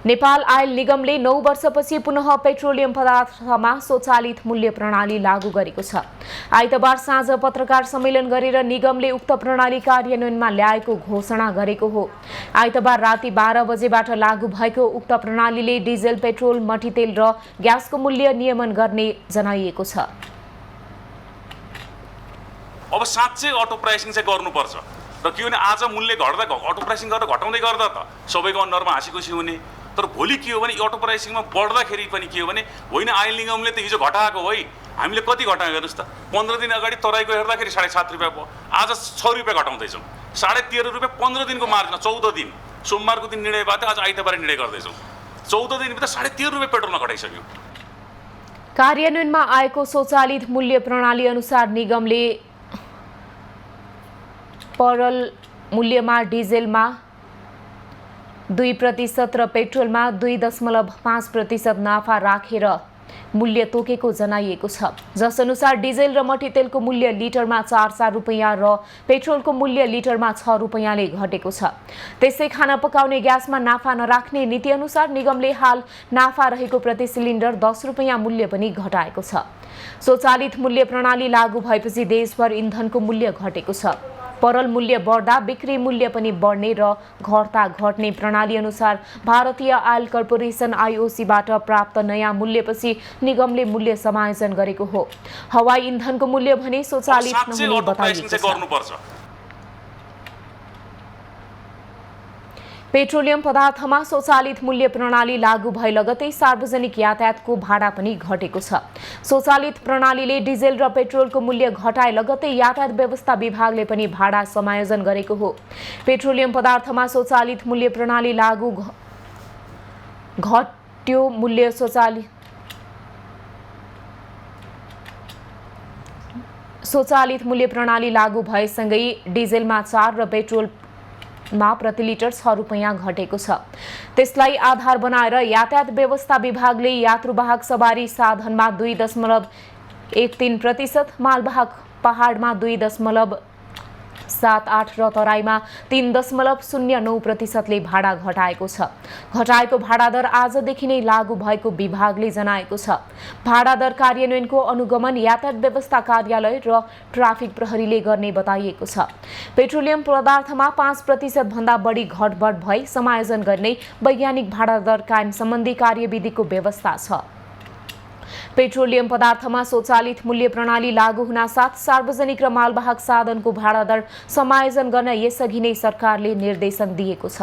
नेपाल आयल निगमले 9 वर्षपछि पुनः पेट्रोलियम पदार्थमा स्वचालित मूल्य प्रणाली लागू गरेको छ। आइतबार साँझ पत्रकार सम्मेलन गरेर निगमले उक्त प्रणाली कार्यान्वयनमा ल्याएको घोषणा गरेको हो। आइतबार राति 12 बजेबाट लागू भएको उक्त प्रणालीले डिजेल, पेट्रोल, मट्टीतेल र ग्यासको मूल्य नियमन गर्ने जनाइएको छ। अब साँच्चै अटो प्राइसिङ चाहिँ गर्नुपर्छ र के भने आज मूल्य घट्दा अटो प्राइसिङ गरेर घटाउँदै गर्दा त सबैको अनुहारमा हाँसीखुसी हुने। तर भोलि के हो भने अटो प्राइसिङमा बढ्दाखेरि पनि के हो भने होइन आयल निगमले त हिजो घटाएको है, हामीले कति घटायो हेर्नुहोस् त। 15 दिन अगाडि तराईको हेर्दाखेरि 7.5 रुपियाँ भयो, आज 6 रुपियाँ घटाउँदैछौँ। 13.5 रुपियाँ 15 दिनको मार्जिन, 14 दिन। सोमबारको दिन निर्णय भएको थियो, आज आइतबार निर्णय गर्दैछौँ। 14 दिनभित्र 13.5 रुपियाँ पेट्रोलमा घटाइसक्यो। कार्यान्वयनमा आएको स्वचालित मूल्य प्रणाली अनुसार निगमले परल मूल्यमा डिजेलमा 2% र पेट्रोलमा 2.5% नाफा राखेर मूल्य तोकेको जनाइएको छ। जसअनुसार डिजेल र मट्टीतेलको मूल्य लिटरमा 4 रुपियाँ र पेट्रोलको मूल्य लिटरमा 6 रुपियाँले घटेको छ। त्यसै खाना पकाउने ग्यासमा नाफा नराख्ने नीति अनुसार निगमले हाल नाफा रहेको प्रति सिलिन्डर 10 रुपियाँ मूल्य पनि घटाएको छ। स्वचालित मूल्य प्रणाली लागू भएपछि देशभर इन्धनको मूल्य घटेको छ। परल मूल्य बढ्दा बिक्री मूल्य पनि बढ्ने र घट्दा घट्ने प्रणाली अनुसार भारतीय आयल कर्पोरेसन आइओसीबाट प्राप्त नयाँ मूल्यपछि निगमले मूल्य समायोजन गरेको हो। हवाई इन्धनको मूल्य भने स्वचालित नहुने बताइएको छ। पेट्रोलियम पदार्थमा स्वचालित मूल्य प्रणाली लागू भए लगतै सार्वजनिक यातायातको भाडा पनि घटेको छ। स्वचालित प्रणालीले डिजेल र पेट्रोलको मूल्य घटाए लगतै यातायात व्यवस्था विभागले पनि भाडा समायोजन गरेको हो। पेट्रोलियम पदार्थमा स्वचालित मूल्य प्रणाली लागू घट्यो मूल्य स्वचालित मूल्य प्रणाली लागू भएसँगै डिजेलमा 4 र पेट्रोलमा प्रति लिटर 6 रुपियाँ घटेको छ। त्यसलाई आधार बनाएर यातायात व्यवस्था विभागले यात्रुवाहक सवारी साधनमा 2.13%, मालवाहक पहाडमा 2.78 र तराईमा 3.09% ले भाडा घटाएको छ। घटाएको भाडा दर आजदेखि नै लागू भएको विभागले जनाएको छ। भाडा दर कार्यान्वयनको अनुगमन यातायात व्यवस्था कार्यालय र ट्राफिक प्रहरीले गर्ने बताइएको छ। पेट्रोलियम पदार्थमा 5% भन्दा बढी घटबढ भए समायोजन गर्ने वैज्ञानिक भाडा दर कायम सम्बन्धी कार्यविधिको व्यवस्था छ। पेट्रोलियम पदार्थमा स्वचालित मूल्य प्रणाली लागू हुनासाथ सार्वजनिक र मालवाहक साधनको भाडा दर समायोजन गर्न यसअघि नै सरकारले निर्देशन दिएको छ।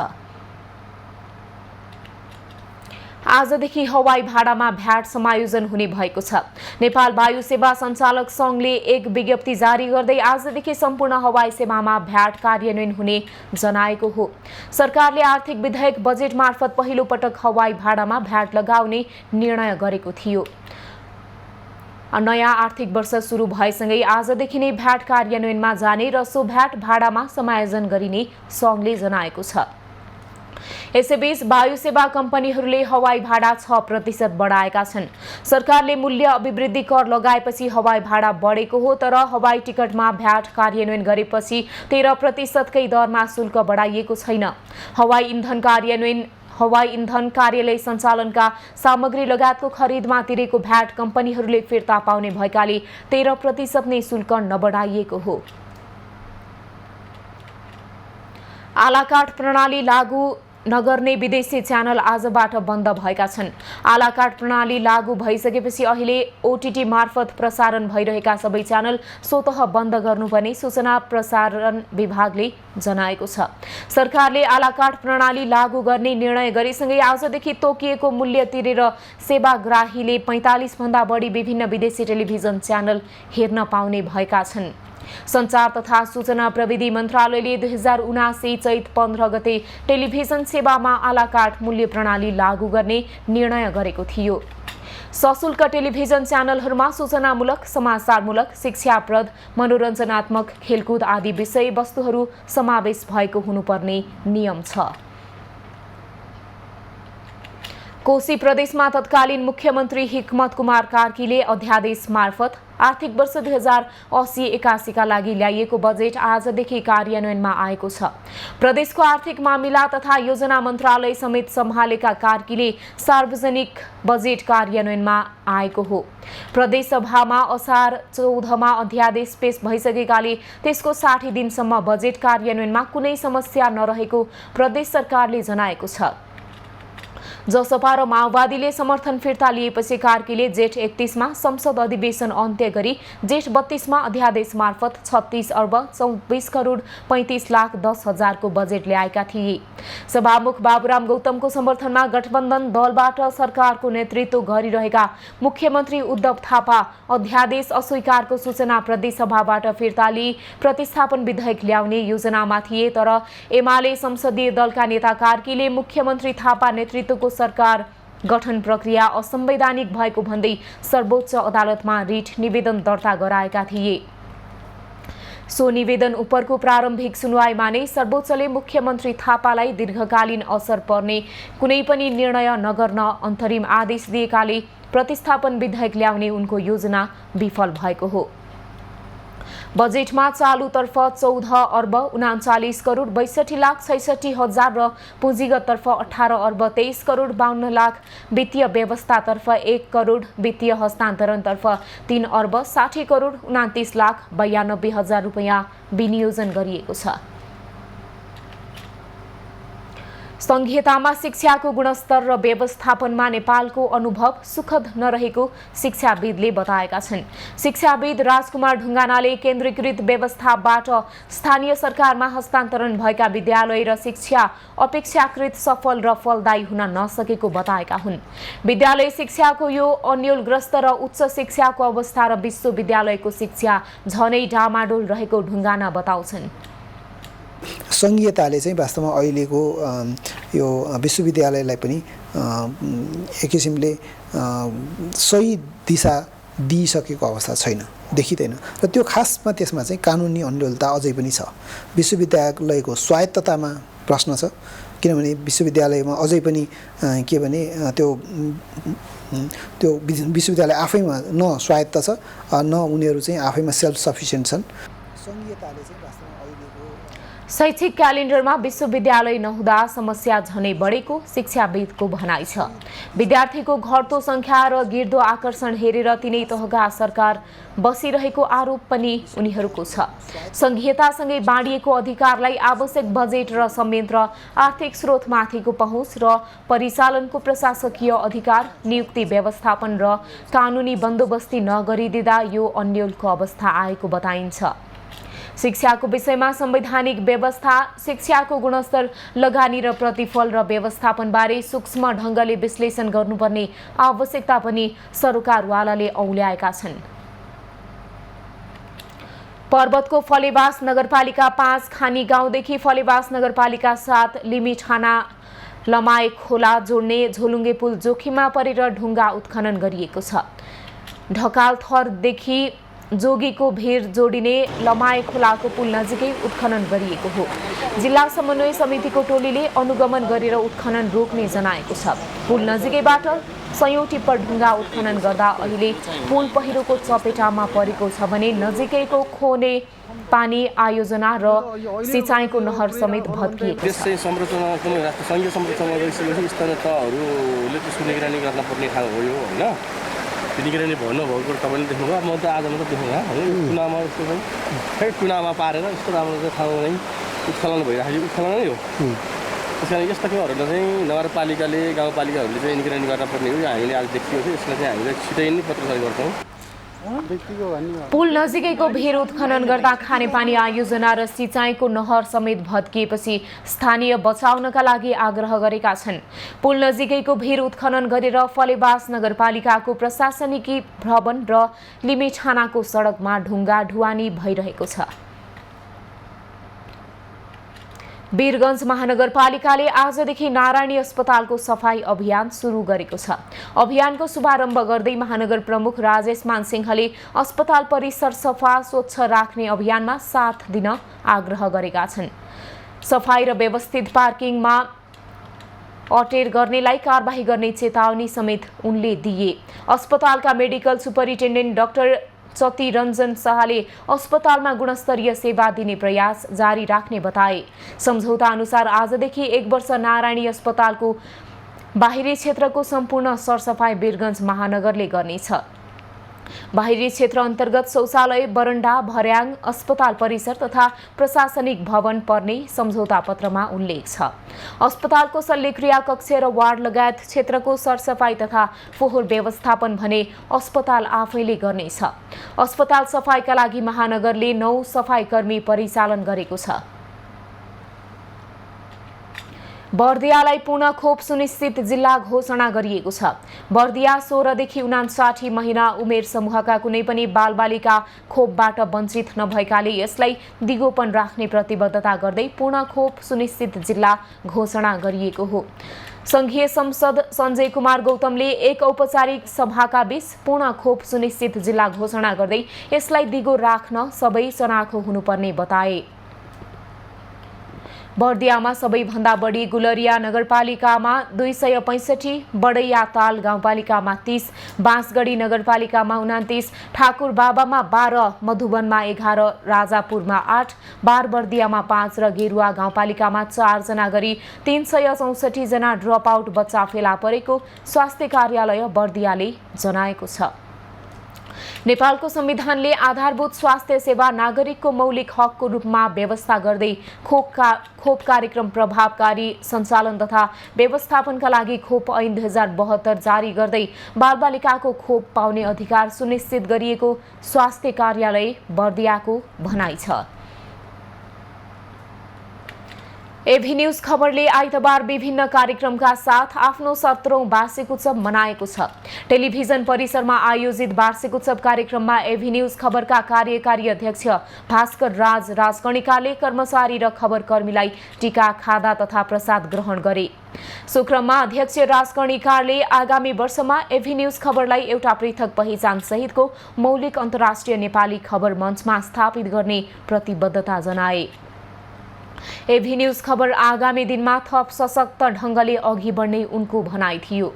आजदेखि हवाई भाडामा भ्याट समायोजन हुने भएको छ। नेपाल वायु सेवा सञ्चालक सङ्घले एक विज्ञप्ति जारी गर्दै आजदेखि सम्पूर्ण हवाई सेवामा भ्याट कार्यान्वयन हुने जनाएको हो। सरकारले आर्थिक विधेयक बजेट मार्फत पहिलो पटक हवाई भाडामा भ्याट लगाउने निर्णय गरेको थियो। नयाँ आर्थिक वर्ष सुरु भएसँगै आजदेखि नै भ्याट कार्यान्वयनमा जाने र सो भ्याट भाडामा समायोजन गरिने सङ्घले जनाएको छ। यसैबीच वायु सेवा कम्पनीहरूले हवाई भाडा 6% बढाएका छन्। सरकारले मूल्य अभिवृद्धि कर लगाएपछि हवाई भाडा बढेको हो, तर हवाई टिकटमा भ्याट कार्यान्वयन गरेपछि 13% कै दरमा शुल्क बढाइएको छैन। हवाई इन्धन कार्यालय सञ्चालनका सामग्री लगायतको खरिदमा तिरेको भ्याट कम्पनीहरूले फिर्ता पाउने भएकाले 13% नै शुल्क नबढाइएको हो। आलाकाट प्रणाली लागू नगर्ने विदेशी च्यानल आजबाट बन्द भएका छन्। आलाकाट प्रणाली लागू भइसकेपछि अहिले ओटिटी मार्फत प्रसारण भइरहेका सबै च्यानल स्वतः बन्द गर्नुपर्ने सूचना प्रसारण विभागले जनाएको छ। सरकारले आलाकाट प्रणाली लागू गर्ने निर्णय गरेसँगै आजदेखि तोकिएको मूल्य तिरेर सेवाग्राहीले 45 भन्दा बढी विभिन्न विदेशी टेलिभिजन च्यानल हेर्न पाउने भएका छन्। सञ्चार तथा सूचना प्रविधि मन्त्रालयले 2079 चैत 15 गते टेलिभिजन सेवामा आलाकाट मूल्य प्रणाली लागू गर्ने निर्णय गरेको थियो। सशुल्क टेलिभिजन च्यानलहरूमा सूचनामूलक, समाचारमूलक, शिक्षाप्रद, मनोरञ्जनात्मक, खेलकुद आदि विषयवस्तुहरू समावेश भएको हुनुपर्ने नियम छ। कोशी प्रदेशमा तत्कालीन मुख्यमन्त्री हिक्मत कुमार कार्कीले अध्यादेश मार्फत आर्थिक वर्ष 2080-81 का लागि ल्याइएको बजेट आजदेखि कार्यान्वयनमा आएको छ। प्रदेशको आर्थिक मामिला तथा योजना मन्त्रालय समेत सम्हालेका कार्कीले सार्वजनिक बजेट कार्यान्वयनमा आएको हो। प्रदेश सभामा असार 14मा अध्यादेश पेश भइसकेकाले त्यसको 60 दिनसम्म बजेट कार्यान्वयनमा कुनै समस्या नरहेको प्रदेश सरकारले जनाएको छ। जसपा र माओवादीले समर्थन फिर्ता लिएपछि कार्कीले जेठ 31मा संसद अधिवेशन अन्त्य गरी जेठ 32मा अध्यादेश मार्फत 36 अर्ब 24 करोड 35 लाख 10 हजारको बजेट ल्याएका थिए। सभामुख बाबुराम गौतमको समर्थनमा गठबन्धन दलबाट सरकारको नेतृत्व गरिरहेका मुख्यमन्त्री उद्धव थापा अध्यादेश अस्वीकारको सूचना प्रदेश सभाबाट फिर्ता लिई प्रतिस्थापन विधेयक ल्याउने योजनामा थिए। तर एमाले संसदीय दलका नेता कार्कीले मुख्यमन्त्री थापा नेतृत्वको सरकार गठन प्रक्रिया असंवैधानिक भएको भन्दै सर्वोच्च अदालतमा रिट निवेदन दर्ता गराएका थिए। सो निवेदन उपरको प्रारम्भिक सुनवाईमा नै सर्वोच्चले मुख्यमन्त्री थापालाई दीर्घकालीन असर पर्ने कुनै पनि निर्णय नगर्न अन्तरिम आदेश दिएकाले प्रतिस्थापन विधेयक ल्याउने उनको योजना विफल भएको हो। बजेटमा चालुतर्फ 14 अर्ब 39 करोड 62 लाख 66 हजार र पुँजीगततर्फ 18 अर्ब 23 करोड 52 लाख, वित्तीय व्यवस्थातर्फ 1 करोड, वित्तीय हस्तान्तरणतर्फ 3 अर्ब 60 करोड 29 लाख 92 हजार रुपैयाँ विनियोजन गरिएको छ। संघीयतामा शिक्षाको गुणस्तर र व्यवस्थापनमा नेपालको अनुभव सुखद नरहेको शिक्षाविदले बताएका छन्। शिक्षाविद राजकुमार ढुङ्गानाले केन्द्रीकृत व्यवस्थाबाट स्थानीय सरकारमा हस्तान्तरण भएका विद्यालय र शिक्षा अपेक्षाकृत सफल र फलदायी हुन नसकेको बताएका हुन्। विद्यालय शिक्षाको यो अन्यलग्रस्त र उच्च शिक्षाको अवस्था र विश्वविद्यालयको शिक्षा झनै डामाडोल रहेको ढुङ्गाना बताउँछन्। संघीयताले चाहिँ वास्तवमा अहिलेको यो विश्वविद्यालयलाई पनि एक किसिमले सही दिशा दिइसकेको अवस्था छैन, देखिँदैन। र त्यो खासमा त्यसमा चाहिँ कानुनी अन्यलता अझै पनि छ। विश्वविद्यालयको स्वायत्ततामा प्रश्न छ, किनभने विश्वविद्यालयमा अझै पनि के भने त्यो विश्वविद्यालय आफैमा न स्वायत्त छ न उनीहरू चाहिँ आफैमा सेल्फ सफिसियन्ट छन्। संघीयताले चाहिँ वास्तवमा शैक्षिक क्यालेन्डरमा विश्वविद्यालय नहुँदा समस्या झनै बढेको शिक्षाविदको भनाइ छ। विद्यार्थीको घट्दो संख्या र गिर्दो आकर्षण हेरेर तिनै तहका सरकार बसिरहेको आरोप पनि उनीहरूको छ। संघीयतासँगै बाँडिएको अधिकारलाई आवश्यक बजेट र संयन्त्र, आर्थिक स्रोतमाथिको पहुँच र परिचालनको प्रशासकीय अधिकार, नियुक्ति व्यवस्थापन र कानुनी बन्दोबस्ती नगरिदिँदा यो अन्यलको अवस्था आएको बताइन्छ। शिक्षाको विषयमा संवैधानिक व्यवस्था, शिक्षाको गुणस्तर, लगानी र प्रतिफल र व्यवस्थापनबारे सूक्ष्म ढङ्गले विश्लेषण गर्नुपर्ने आवश्यकता पनि सरकारवालाले औल्याएका छन्। पर्वतको फलेवास नगरपालिका 5 खानी गाउँदेखि फलेवास नगरपालिका 7 लिमिठाना लमाए खोला जोड्ने झोलुङ्गे पुल जोखिममा परेर ढुङ्गा उत्खनन गरिएको छ। ढकालथरदेखि जोगीको भिर जोडिने लमाए खोलाको पुल नजिकै उत्खनन गरिएको हो। जिल्ला समन्वय समितिको टोलीले अनुगमन गरेर उत्खनन रोक्ने जनाएको छ। पुल नजिकैबाट सयौं टिप्पर ढुङ्गा उत्खनन गर्दा अहिले पुल पहिरोको चपेटामा परेको छ भने नजिकैको खोने पानी आयोजना र सिँचाइको नहर समेत भत्किएको छ। सङ्घीय संरचनामा गइसकेपछि स्थानीय तहहरूले त्यसको निगरानी गर्न पर्ने खालको हो यो होइन। त्यो निगरानी भन्नुभएको कुरो तपाईँले देख्नुभयो। म त आज मात्रै देख्नु चुनावमा उसको पनि फेरि चुनावमा पारेर यस्तो राम्रो ठाउँमा नै उत्खनन भइरहेको उत्खनन नै हो। त्यस कारण यस्ता कुराहरूलाई चाहिँ नगरपालिकाले गाउँपालिकाहरूले चाहिँ निगरानी गर्न पर्ने हो। हामीले आज देखियो कि यसलाई चाहिँ हामीले छिटै नै पत्रचार गर्छौँ। पुल नजिकैको भिर उत्खनन गर्दा खानेपानी आयोजना र सिँचाइको नहर समेत भत्किएपछि स्थानीय बचाउनका लागि आग्रह गरेका छन्। पुल नजिकैको भिर उत्खनन गरेर फलेवास नगरपालिकाको प्रशासनिकी भवन र लिमिठानाको सडकमा ढुङ्गा ढुवानी भइरहेको छ। वीरगञ्ज महानगरपालिकाले आजदेखि नारायणी अस्पतालको सफाई अभियान सुरु गरेको छ। अभियानको शुभारम्भ गर्दै महानगर प्रमुख राजेश मानसिंहले अस्पताल परिसर सफा स्वच्छ राख्ने अभियानमा साथ दिन आग्रह गरेका छन्। सफाई र व्यवस्थित पार्किङमा अटेर गर्नेलाई कारबाही गर्ने चेतावनी समेत उनले दिए। अस्पतालका मेडिकल सुपरिन्टेन्डेन्ट डाक्टर चतिरञ्जन शाहले अस्पतालमा गुणस्तरीय सेवा दिने प्रयास जारी राख्ने बताए। सम्झौता अनुसार आजदेखि 1 वर्ष नारायणी अस्पतालको बाहिरी क्षेत्रको सम्पूर्ण सरसफाई वीरगञ्ज महानगरले गर्नेछ। बाहिरी क्षेत्र अन्तर्गत शौचालय, बरण्डा, भर्याङ, अस्पताल परिसर तथा प्रशासनिक भवन पर्ने सम्झौता पत्रमा उल्लेख छ। अस्पतालको शल्यक्रिया कक्ष र वार्ड लगायत क्षेत्रको सरसफाई तथा फोहोर व्यवस्थापन भने अस्पताल आफैले गर्नेछ। अस्पताल सफाईका लागि महानगरले 9 सफाई कर्मी परिचालन गरेको छ। बर्दियालाई पुनः खोप सुनिश्चित जिल्ला घोषणा गरिएको छ। बर्दिया 16 देखि 59 महिना उमेर समूहका कुनै पनि बालबालिका खोपबाट वञ्चित नभएकाले यसलाई दिगोपन राख्ने प्रतिबद्धता गर्दै पूर्ण खोप सुनिश्चित जिल्ला घोषणा गरिएको हो। संघीय संसद सञ्जय कुमार गौतमले एक औपचारिक सभाका बीच पूर्ण खोप सुनिश्चित जिल्ला घोषणा गर्दै यसलाई दिगो राख्न सबै चनाखो हुनुपर्ने बताए। बर्दियामा सबैभन्दा बढी गुलरिया नगरपालिकामा 265, बडैयाताल गाउँपालिकामा 30, बाँसगढी नगरपालिकामा 29, ठाकुरबाबामा 12, मधुवनमा 11, राजापुरमा 8, बारबर्दियामा 5 र गेरुवा गाउँपालिकामा 4 जना गरी 364 जना ड्रप आउट बच्चा फेला परेको स्वास्थ्य कार्यालय बर्दियाले जनाएको छ। नेपालको संविधानले आधारभूत स्वास्थ्य सेवा नागरिकको मौलिक हकको रूपमा व्यवस्था गर्दै खोप कार्यक्रम प्रभावकारी सञ्चालन तथा व्यवस्थापनका लागि खोप ऐन 2072 जारी गर्दै बालबालिकाको खोप पाउने अधिकार सुनिश्चित गरिएको स्वास्थ्य कार्यालय बर्दियाको भनाइ छ। एभी न्यूज खबरले आइतबार विभिन्न कार्यक्रमका साथ आफ्नो 17औं वार्षिक उत्सव मनाएको छ। टेलिभिजन परिसरमा आयोजित वार्षिक उत्सव कार्यक्रममा एभी न्यूज खबरका कार्यकारी अध्यक्ष भास्कर राज राजकर्णिकारले कर्मचारी र खबरकर्मीलाई टीका खादा तथा प्रसाद ग्रहण गरे। सो क्रममा अध्यक्ष राजकर्णिकारले आगामी वर्षमा एभी न्यूज खबरलाई एउटा पृथक पहिचान सहितको मौलिक अन्तर्राष्ट्रिय नेपाली खबर मञ्चमा स्थापित गर्ने प्रतिबद्धता जनाए। एभी न्यूज खबर आगामी दिनमा थप सशक्त ढंगले अघि बढ्ने उनको भनाइ थियो।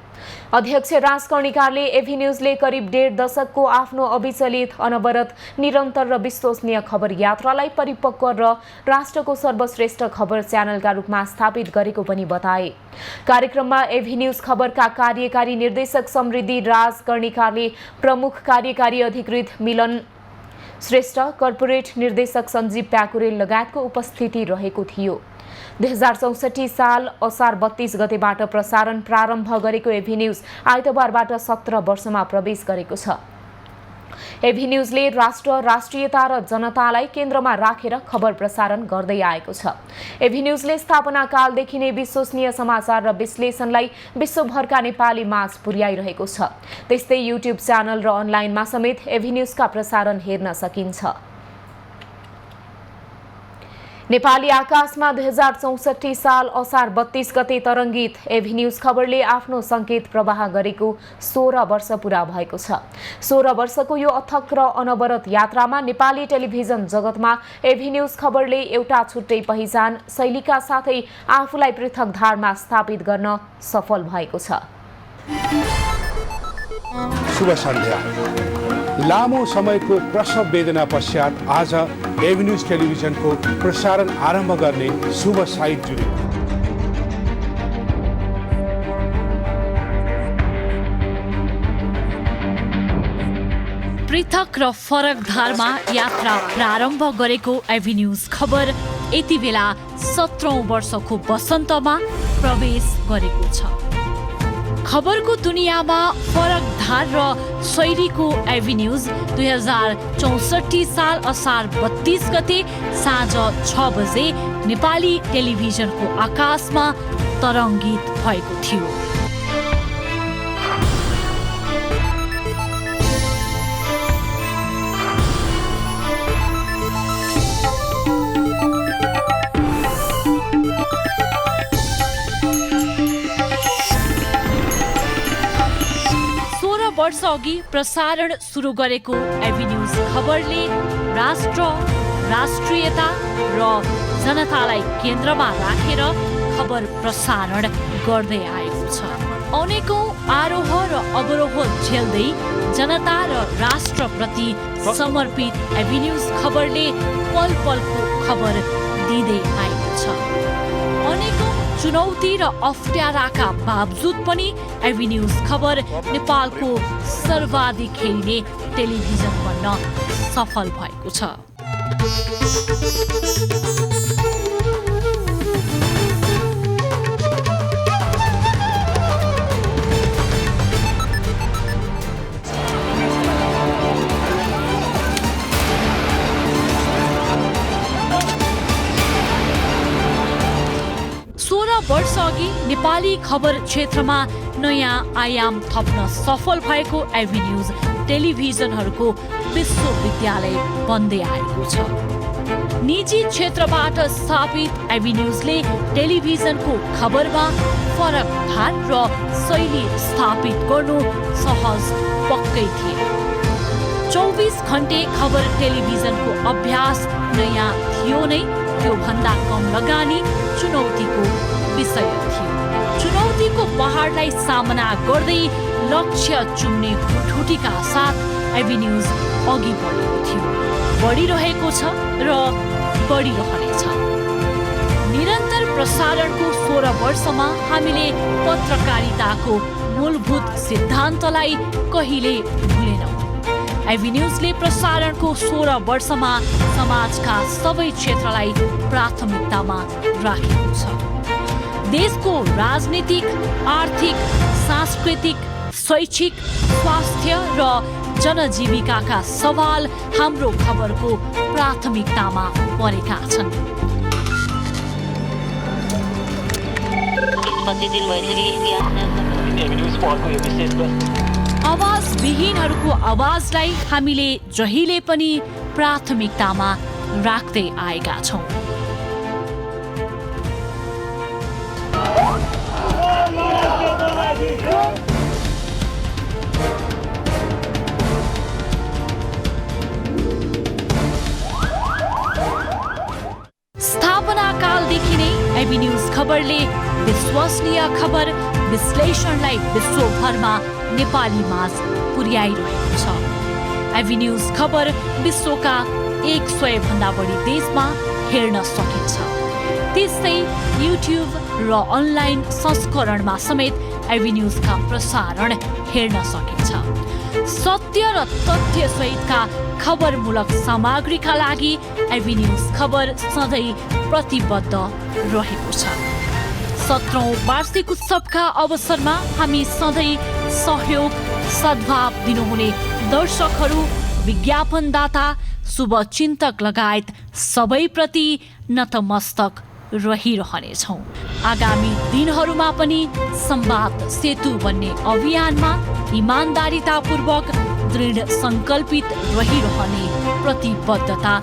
अध्यक्ष राजकर्णिकारले एभी न्यूजले करिब 1.5 दशकको आफ्नो अविचलित, अनवरत, निरन्तर र विश्वसनीय खबर यात्रालाई परिपक्व र राष्ट्रको सर्वश्रेष्ठ खबर च्यानलका रूपमा स्थापित गरेको पनि बताए। कार्यक्रममा एभी न्यूज खबरका कार्यकारी निर्देशक समृद्धि राजकर्णिकारले प्रमुख कार्यकारी अधिकृत मिलन श्रेष्ठ, कर्पोरेट निर्देशक सञ्जीव प्याकुरेल लगायतको उपस्थिति रहेको थियो। 2064 साल असार 32 गतेबाट प्रसारण प्रारम्भ गरेको एभी न्यूज आइतबारबाट 17 वर्षमा प्रवेश गरेको छ। एभी न्यूजले राष्ट्र, राष्ट्रियता र जनतालाई केन्द्रमा राखेर खबर प्रसारण गर्दै आएको छ। एभी न्यूजले स्थापना कालदेखि नै विश्वसनीय समाचार र विश्लेषणलाई विश्वभरका नेपाली माझ पुर्याइरहेको छ। त्यस्तै युट्युब च्यानल र अनलाइनमा समेत एभी न्यूजका प्रसारण हेर्न सकिन्छ। नेपाली आकाशमा 2064 साल असार 32 गते तरङ्गित एभी न्यूज खबरले आफ्नो संकेत प्रवाह गरेको 16 वर्ष पूरा भएको छ। 16 वर्षको यो अथक र अनवरत यात्रामा नेपाली टेलिभिजन जगतमा एभी न्यूज खबरले एउटा छुट्टै पहिचान, शैलीका साथै आफूलाई पृथक धारमा स्थापित गर्न सफल भएको छ। शुभ सन्ध्या। लामो समयको प्रसव वेदना पश्चात आज एभी न्यूज टेलिभिजनको प्रसारण आरम्भ गर्ने शुभ साइट जुड्यो। पृथक र फरक धारमा यात्रा प्रारम्भ गरेको एभी न्यूज खबर यति बेला 17औं वर्षको वसन्तमा प्रवेश गरेको छ। खबरको दुनियाँमा फरक धार र शैलीको एभी न्यूज 2064 साल असार 32 गते साँझ 6 बजे नेपाली टेलिभिजनको आकाशमा तरङ्गित भएको थियो। वर्ष अघि प्रसारण सुरु गरेको एभी न्यूज खबरले राष्ट्र, राष्ट्रियता र जनतालाई केन्द्रमा राखेर खबर प्रसारण गर्दै आएको छ। अनेकौं आरोह र अवरोह झेल्दै जनता र राष्ट्रप्रति समर्पित एभिन्यूज खबरले पल पलको खबर दिँदै आएको छ। अनेकौं चुनौती र अप्ठ्याराका बावजुद पनि एभिन्यूज खबर नेपालको सर्वाधिक हेरिने टेलिभिजन बन्न सफल भएको छ। वर्ष अघि नेपाली खबर क्षेत्रमा नयाँ आयाम थप्न सफल भएको एभिन्यूज टेलिभिजनहरूको विश्वविद्यालय बन्दै आएको छ। निजी क्षेत्रबाट स्थापित एभिन्यूजले टेलिभिजनको खबरमा फरक धार र शैली स्थापित गर्नु सहज पक्कै थिए। 24 घण्टे खबर टेलिभिजनको अभ्यास नयाँ थियो नै, त्यो भन्दा कम लगानी चुनौतीको विषय थियो। चुनौतीको पहाडलाई सामना गर्दै लक्ष्य चुम्ने हुटहुटीका साथ एभिन्यूज अघि बढेको थियो, बढिरहेको छ र बढिरहनेछ। निरन्तर प्रसारणको 16 वर्षमा हामीले पत्रकारिताको मूलभूत सिद्धान्तलाई कहिले भुलेनौं। एभिन्यूजले प्रसारणको 16 वर्षमा समाजका सबै क्षेत्रलाई प्राथमिकतामा राखेको छ। देशको राजनीतिक, आर्थिक, सांस्कृतिक, शैक्षिक, स्वास्थ्य र जनजीविकाका सवाल हाम्रो खबरको प्राथमिकतामा परेका छन्। आवाजविहीनहरूको आवाजलाई हामीले जहिले पनि प्राथमिकतामा राख्दै आएका छौँ। स्थापना कालदेखि नै एभिन्यूज खबरले विश्वसनीय खबर विश्लेषणलाई विश्वभरमा नेपाली माझ पुर्याइरहेको छ। एभिन्यूज खबर विश्वका 100 भन्दा बढी देशमा हेर्न सकिन्छ। त्यस्तै युट्युब र अनलाइन संस्करणमा समेत एभिन्यूजका प्रसारण हेर्न सकिन्छ। सत्य र तथ्य सहितका खबरमूलक सामग्रीका लागि एभिन्यूज खबर सधैँ प्रतिबद्ध रहेको छ। 17औं वार्षिक उत्सवका अवसरमा हामी सधैँ सहयोग, सद्भाव दिनुहुने दर्शकहरू, विज्ञापनदाता, शुभचिन्तक लगायत सबैप्रति नतमस्तक रहिरहनेछौँ। आगामी दिनहरूमा पनि संवाद सेतु बन्ने अभियानमा इमानदारीतापूर्वक दृढ सङ्कल्पित रहिरहने प्रतिबद्धता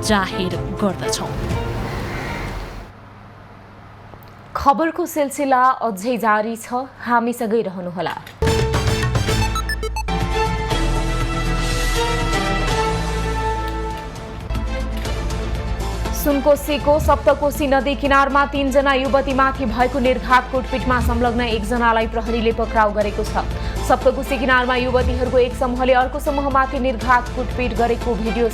जाहेर गर्दछौँ। खबरको सिलसिला अझै जारी छ, हामीसँगै रहनुहोला। सुनकोसीको सप्तकोशी नदी किनारमा 3 जना युवतीमाथि भएको निर्घात कुटपिटमा संलग्न 1 जनालाई प्रहरीले पक्राउ गरेको छ। सप्तकोशी किनारमा युवतीहरूको एक समूहले अर्को समूहमाथि निर्घात कुटपिट गरेको भिडियो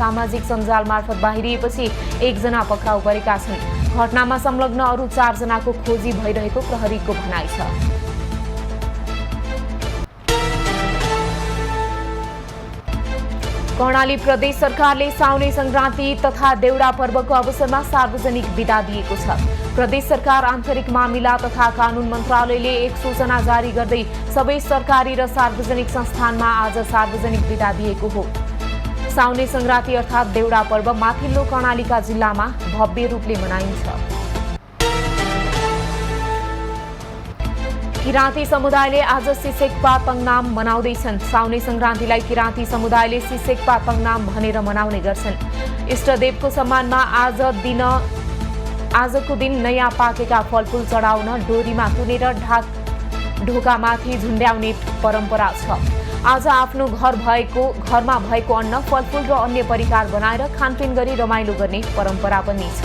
सामाजिक सञ्जाल मार्फत बाहिरिएपछि 1 जना पक्राउ गरेका छन्। घटनामा संलग्न अरू 4 जनाको खोजी भइरहेको प्रहरीको भनाइ छ। कर्णाली प्रदेश सरकारले साउने संक्रान्ति तथा देउडा पर्वको अवसरमा सार्वजनिक बिदा दिएको छ। प्रदेश सरकार आन्तरिक मामिला तथा कानून मन्त्रालयले एक सूचना जारी गर्दै सबै सरकारी र सार्वजनिक संस्थानमा आज सार्वजनिक बिदा दिएको हो। साउने संक्रान्ति अर्थात् देउडा पर्व माथिल्लो कर्णालीका जिल्लामा भव्य रूपले मनाइन्छ। किराँती समुदायले आज सिसेक्पा तङनाम मनाउँदैछन्। साउने संक्रान्तिलाई किराँती समुदायले सिसेक्पा तङनाम भनेर मनाउने गर्छन्। इष्टदेवको सम्मानमा आजको दिन नयाँ पाकेका फलफुल चढाउन डोरीमा तुनेर ढोकामाथि झुन्ड्याउने परम्परा छ। आज आफ्नो घरमा भएको अन्न, फलफुल र अन्य परिकार बनाएर खानपिन गरी रमाइलो गर्ने परम्परा पनि छ।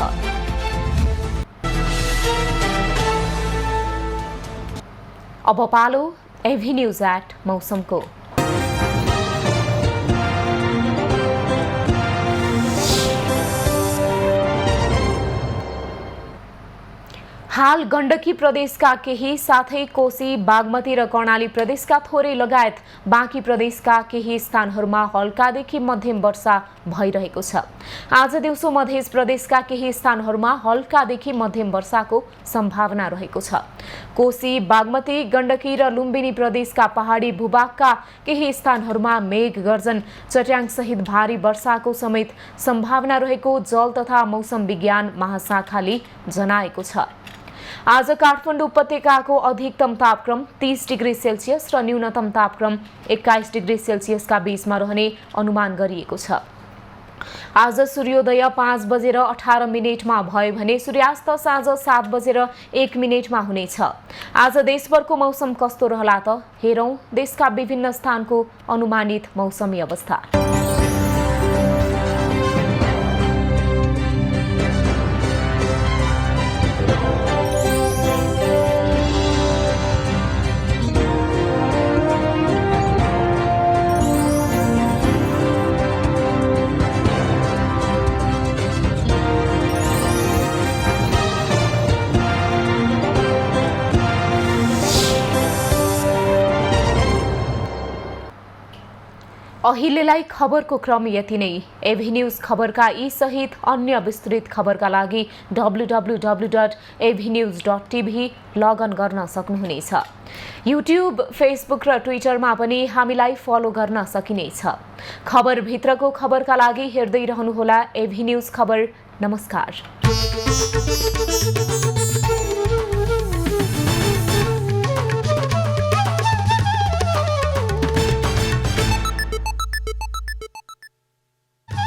अब पालो एभी न्यूज एट मौसमको। हाल गण्डकी प्रदेशका केही साथै कोशी बागमती र कर्णाली प्रदेशका थोरै लगायत बाँकी प्रदेशका केही स्थानहरूमा हल्कादेखि मध्यम वर्षा भइरहेको छ। आज दिउँसो मध्य प्रदेशका केही स्थानहरूमा हल्कादेखि मध्यम वर्षाको सम्भावना रहेको छ। कोशी बागमती गण्डकी र लुम्बिनी प्रदेशका पहाडी भूभागका केही स्थानहरूमा मेघ गर्जन चट्याङसहित भारी वर्षाको समेत सम्भावना रहेको जल तथा मौसम विज्ञान महाशाखाले जनाएको छ। आज काठमाडौँ उपत्यकाको अधिकतम तापक्रम 30 डिग्री सेल्सियस र न्यूनतम तापक्रम 21 डिग्री सेल्सियसका बीचमा रहने अनुमान गरिएको छ। आज सूर्योदय 5:18 भयो भने सूर्यास्त साँझ 7:01 हुनेछ। आज देशभरको मौसम कस्तो रहला त हेरौं देशका विभिन्न स्थानको अनुमानित मौसमी अवस्था। अहिलेलाई खबरको क्रम यति नै। एभी न्यूज खबरका यी सहित अन्य विस्तृत खबरका लागि www.avnews.tv लगइन गर्न सक्नुहुनेछ। युट्युब, फेसबुक र ट्विटरमा पनि हामीलाई फलो गर्न सकिनेछ। खबरभित्रको खबरका लागि हेर्दै रहनुहोला एभी न्यूज खबर। नमस्कार।